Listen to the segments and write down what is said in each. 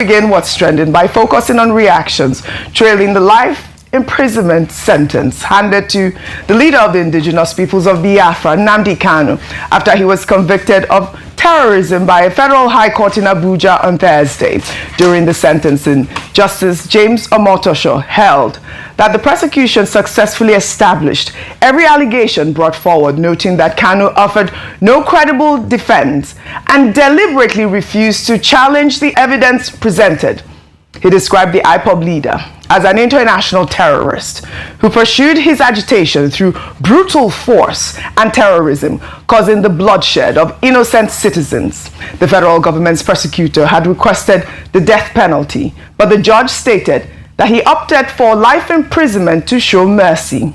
Begin what's trending by focusing on reactions trailing the life imprisonment sentence handed to the leader of the indigenous peoples of Biafra, Nnamdi Kanu, after he was convicted of terrorism by a federal high court in Abuja on Thursday. During the sentencing, Justice James Omotosho held that the prosecution successfully established every allegation brought forward, noting that Kanu offered no credible defense and deliberately refused to challenge the evidence presented. He described the IPOB leader as an international terrorist who pursued his agitation through brutal force and terrorism, causing the bloodshed of innocent citizens. The federal government's prosecutor had requested the death penalty, but the judge stated that he opted for life imprisonment to show mercy.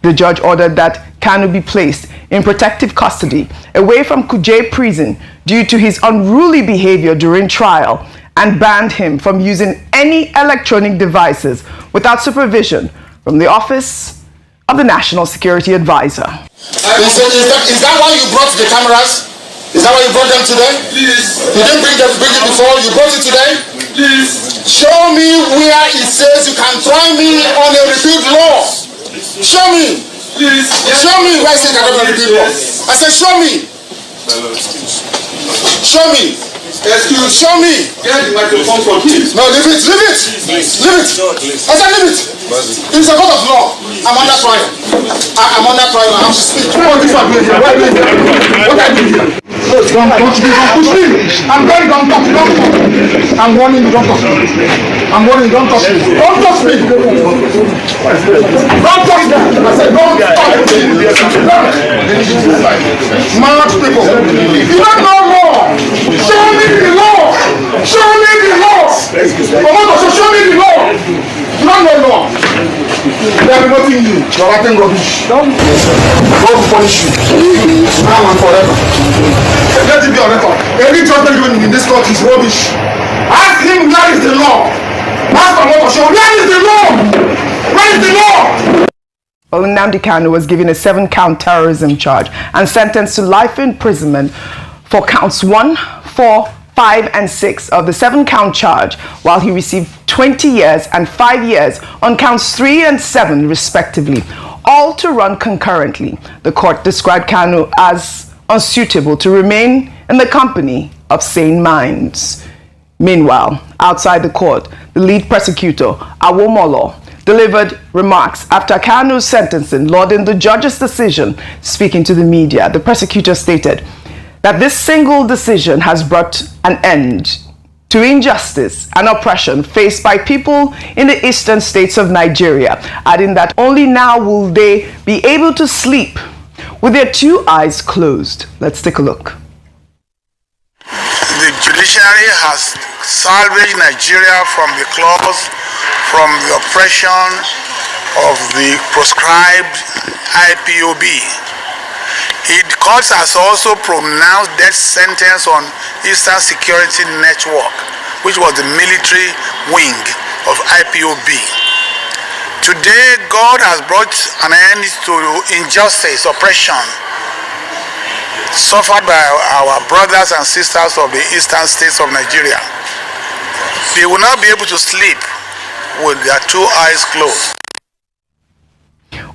The judge ordered that Kanu be placed in protective custody away from Kuje prison due to his unruly behavior during trial, and banned him from using any electronic devices without supervision from the Office of the National Security Advisor. Is that why you brought the cameras? Is that why you brought them today? Please. You didn't bring it before, you brought it today? Please. Show me where it says you can try me on a repeat law. Show me. Please. Show me where it says you can try me on a repeat law. I said, show me. Show me. Excuse. Show me. Get the microphone from him. No, leave it. Leave it. Leave it. I said, leave it. It's a court of law. I'm under trial. I'm under trial. I have to speak. What are you doing? Don't push me. I'm very don't touch me. I'm warning you, don't touch me. I'm warning you, don't touch me. Don't touch me. Don't touch me. I said, don't touch me. Mad people. If you don't know more, show me the law. Show me the law. Show me the law. You don't know law. They are nothing you. You are writing rubbish. God will punish you. Now and forever. Let it be on record. Every judgment given in this court is rubbish. Ask him where is the law. Ask Omotosho, where is the law? Where is the law? Well, Nnamdi Kanu was given a 7-count terrorism charge and sentenced to life imprisonment for counts 1, 4, 5, and 6 of the 7-count charge, while he received 20 years and 5 years on counts 3 and 7, respectively, all to run concurrently. The court described Kanu as unsuitable to remain in the company of sane minds. Meanwhile, outside the court, the lead prosecutor, Awomolo, delivered remarks after Kanu's sentencing, lauding the judge's decision. Speaking to the media, the prosecutor stated that this single decision has brought an end to injustice and oppression faced by people in the eastern states of Nigeria, adding that only now will they be able to sleep with their 2 eyes closed. Let's take a look. The judiciary has salvaged Nigeria from the claws, from the oppression of the proscribed IPOB. The court has also pronounced death sentence on Eastern Security Network, which was the military wing of IPOB. Today, God has brought an end to injustice, oppression, suffered by our brothers and sisters of the eastern states of Nigeria. They will not be able to sleep with their 2 eyes closed.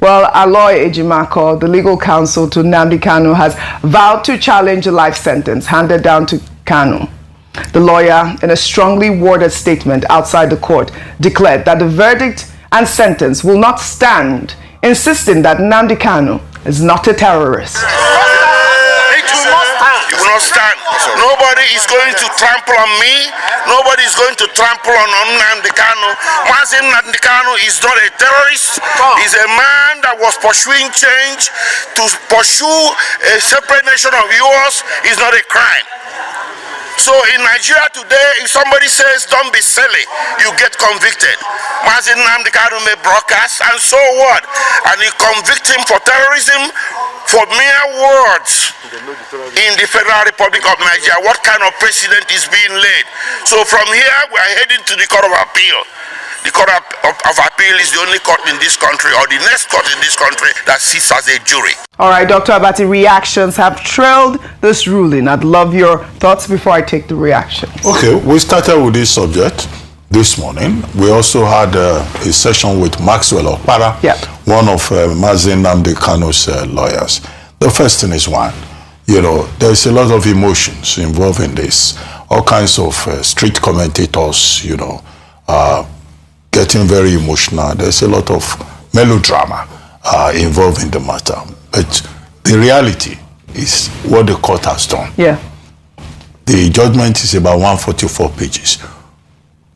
Well, Aloy Ejimako, the legal counsel to Nnamdi Kanu, has vowed to challenge the life sentence handed down to Kanu. The lawyer, in a strongly worded statement outside the court, declared that the verdict and sentence will not stand, insisting that Nnamdi Kanu is not a terrorist. It will not stand. Nobody is going to trample on me. Nobody is going to trample on Nnamdi Kanu. Nnamdi Kanu is not a terrorist. He's a man that was pursuing change. To pursue a separate nation of yours is not a crime. So in Nigeria today, if somebody says, don't be silly, you get convicted. Nnamdi Kanu may broadcast, and so what? And you convict him for terrorism, for mere words in the Federal Republic of Nigeria. What kind of precedent is being laid? So from here, we are heading to the Court of Appeal. The Court of Appeal is the only court in this country, or the next court in this country, that sits as a jury. All right, Dr. Abati, reactions have trailed this ruling. I'd love your thoughts before I take the reactions. Okay, we started with this subject this morning. We also had a session with Maxwell Okpara, one of Nnamdi Kanu's lawyers. The first thing is one, there's a lot of emotions involved in this. All kinds of street commentators, getting very emotional. There's a lot of melodrama involved in the matter. But the reality is what the court has done. Yeah. The judgment is about 144 pages.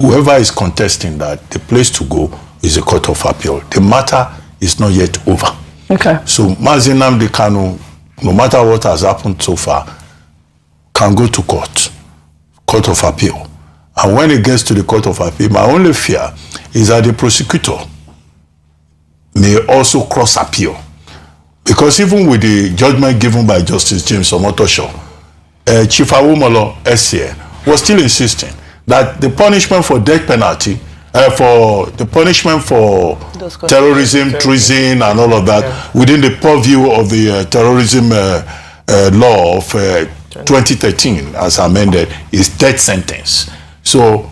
Whoever is contesting that, the place to go is the Court of Appeal. The matter is not yet over. Okay. So Nnamdi Kanu, no matter what has happened so far, can go to Court of Appeal. And when it gets to the Court of Appeal, my only fear is that the prosecutor may also cross appeal. Because even with the judgment given by Justice James Omotosho, Chief Awomolo SCA was still insisting that the punishment for death penalty, for the punishment for terrorism, treason, and all of that, within the purview of the terrorism law of 2013, as amended, is death sentence. So,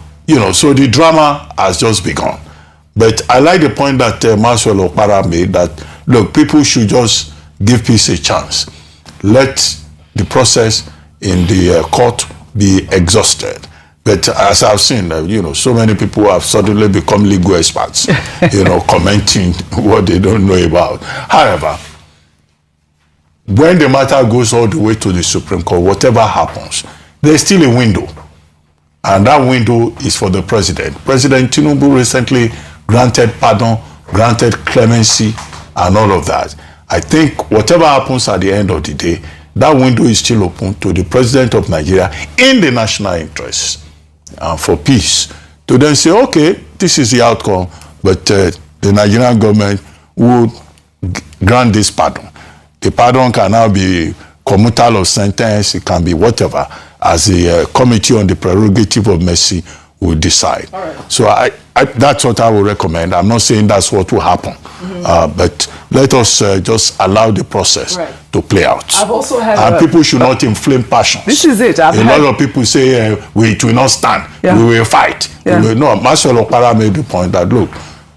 so the drama has just begun. But I like the point that Maxwell Okpara made, that, look, people should just give peace a chance. Let the process in the court be exhausted. But as I've seen, so many people have suddenly become legal experts, commenting what they don't know about. However, when the matter goes all the way to the Supreme Court, whatever happens, there's still a window. And that window is for the president. President Tinubu recently granted pardon, granted clemency, and all of that. I think whatever happens at the end of the day, that window is still open to the president of Nigeria in the national interest and for peace. To then say, okay, this is the outcome, but the Nigerian government would grant this pardon. The pardon can now be commutal of sentence, it can be whatever, as the Committee on the Prerogative of Mercy will decide. Right. So that's what I would recommend. I'm not saying that's what will happen, but let us just allow the process to play out. I've also heard and people should not inflame passions. This is it. A lot of people say, it will not stand, we will fight. Yeah. No, Maxwell Okpara made the point that, look,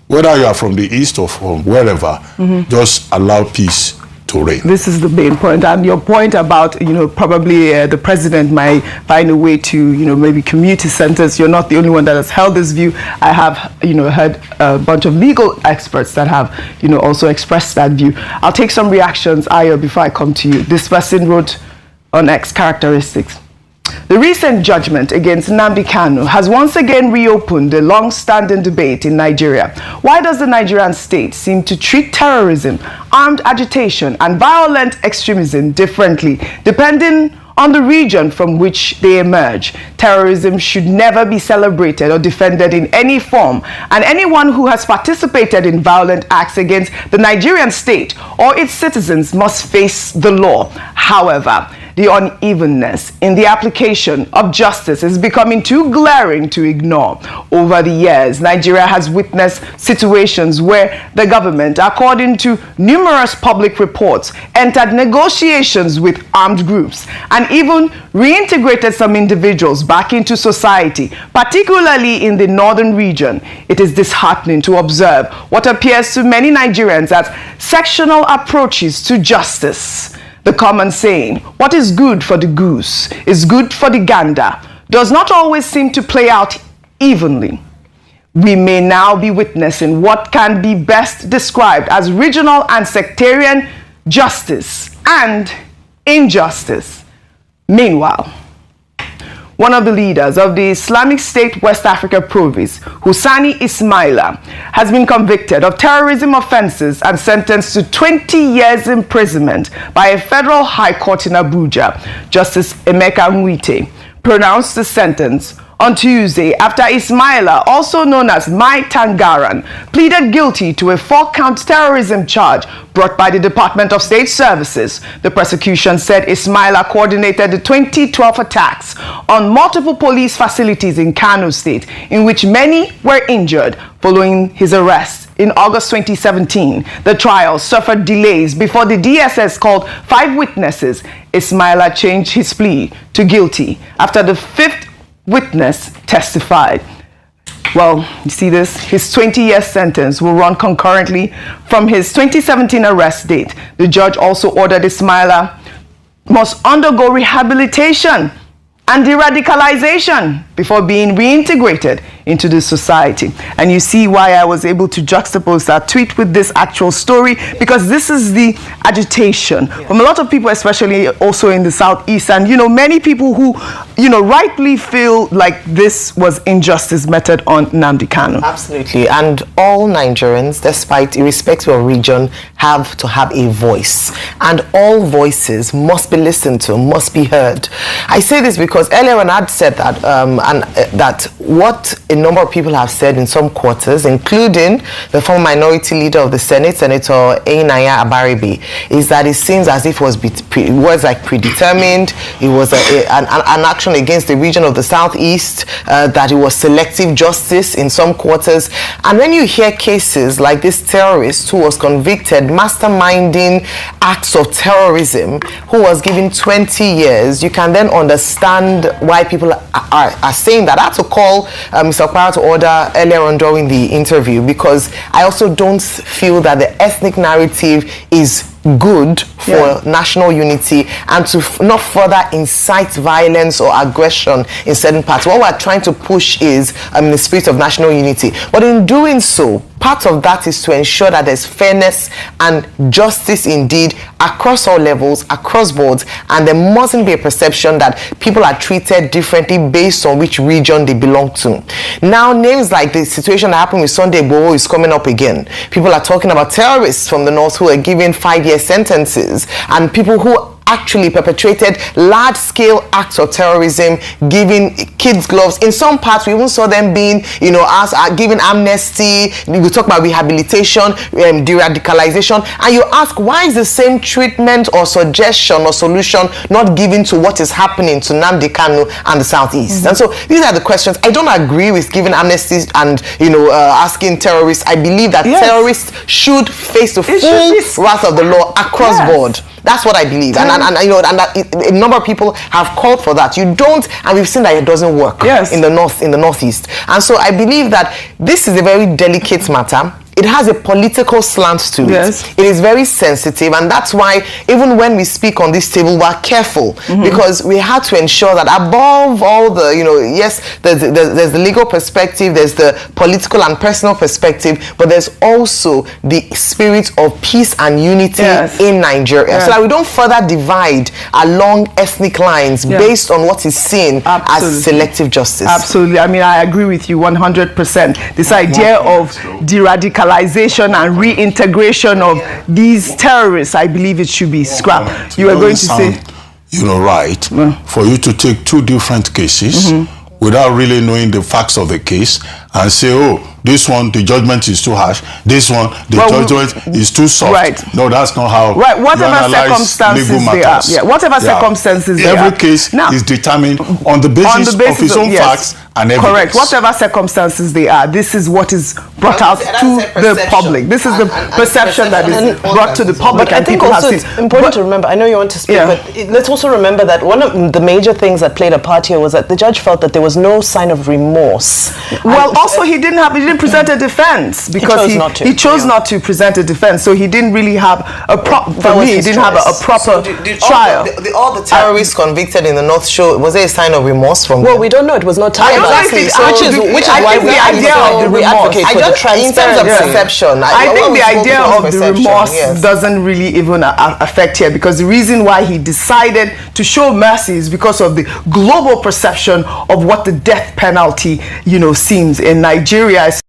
whether you are from the east or from wherever, just allow peace to reign. This is the main point. And your point about, probably the president might find a way to, maybe commute his sentence. You're not the only one that has held this view. I have, heard a bunch of legal experts that have, also expressed that view. I'll take some reactions, Ayo, before I come to you. This person wrote on X characteristics. The recent judgment against Nnamdi Kanu has once again reopened a long-standing debate in Nigeria. Why does the Nigerian state seem to treat terrorism, armed agitation, and violent extremism differently, depending on the region from which they emerge? Terrorism should never be celebrated or defended in any form, and anyone who has participated in violent acts against the Nigerian state or its citizens must face the law. However, the unevenness in the application of justice is becoming too glaring to ignore. Over the years, Nigeria has witnessed situations where the government, according to numerous public reports, entered negotiations with armed groups and even reintegrated some individuals back into society, particularly in the northern region. It is disheartening to observe what appears to many Nigerians as sectional approaches to justice. The common saying, what is good for the goose is good for the gander, does not always seem to play out evenly. We may now be witnessing what can be best described as regional and sectarian justice and injustice. Meanwhile, one of the leaders of the Islamic State West Africa province, Hussaini Ismaila, has been convicted of terrorism offenses and sentenced to 20 years imprisonment by a federal high court in Abuja. Justice Emeka Nwite pronounced the sentence on Tuesday after Ismaila, also known as Mai Tangaran, pleaded guilty to a 4-count terrorism charge brought by the Department of State Services. The prosecution said Ismaila coordinated the 2012 attacks on multiple police facilities in Kanu State, in which many were injured following his arrest. In August 2017, the trial suffered delays before the DSS called 5 witnesses. Ismaila changed his plea to guilty after the 5th witness testified. Well, you see this? His 20-year sentence will run concurrently from his 2017 arrest date. The judge also ordered Ismaila must undergo rehabilitation and de-radicalization before being reintegrated into the society. And you see why I was able to juxtapose that tweet with this actual story, because this is the agitation from a lot of people, especially also in the Southeast, and many people who rightly feel like this was injustice meted on Nnamdi Kanu. Absolutely, and all Nigerians, despite irrespective of region, have to have a voice, and all voices must be listened to, must be heard. I say this because earlier on I'd said that that what a number of people have said in some quarters, including the former minority leader of the Senate, Senator Einaya Abaribe, is that it seems as if it was like predetermined. It was an action against the region of the Southeast, that it was selective justice in some quarters. And when you hear cases like this terrorist who was convicted, masterminding acts of terrorism, who was given 20 years, you can then understand why people are saying that. I had to call Mr. Okpara to order earlier on during the interview, because I also don't feel that the ethnic narrative is good for national unity, and to not further incite violence or aggression in certain parts. What we're trying to push is the spirit of national unity. But in doing so, part of that is to ensure that there's fairness and justice indeed across all levels, across boards, and there mustn't be a perception that people are treated differently based on which region they belong to. Now, names like the situation that happened with Sunday Igboho is coming up again. People are talking about terrorists from the north who are given 5-year sentences, and people who actually perpetrated large-scale acts of terrorism, giving kids gloves. In some parts, we even saw them being, given amnesty. We talk about rehabilitation, de-radicalization, and you ask, why is the same treatment or suggestion or solution not given to what is happening to Nnamdi Kanu and the Southeast? And so these are the questions. I don't agree with giving amnesty and asking terrorists. I believe that terrorists should face the full wrath of the law across board. That's what I believe, and a number of people have called for that. You don't, and we've seen that it doesn't work in the northeast. And so I believe that this is a very delicate matter. It has a political slant to it. It is very sensitive, and that's why even when we speak on this table, we're careful, because we have to ensure that above all the, yes, there's the legal perspective, there's the political and personal perspective, but there's also the spirit of peace and unity in Nigeria, so that we don't further divide along ethnic lines based on what is seen as selective justice. Absolutely. I mean, I agree with you 100%. This idea of de-radicalization and reintegration of these terrorists, I believe it should be scrapped. You are going to say, right, for you to take 2 different cases without really knowing the facts of the case and say, oh, this one, the judgment is too harsh. This one, the judgment is too soft. No, that's not how whatever circumstances they are. Whatever circumstances they are. Every case is determined on the basis of his own facts and evidence. Correct. Whatever circumstances they are, this is what is brought out to the public. This is the perception that is brought to the public. But I think also it's important to remember, I know you want to speak, but let's also remember that one of the major things that played a part here was that the judge felt that there was no sign of remorse. Well, also he didn't present a defense, because he chose not to present a defense, so he didn't really have a proper trial. All the terrorists convicted in the North show, was there a sign of remorse from them? Well, we don't know. It was not tied. Exactly. Which is why we advocate for the transparency. In terms of perception, I think the idea of the remorse doesn't really even affect here, because the reason why he decided to show mercy is because of the global perception of what the death penalty, seems in Nigeria.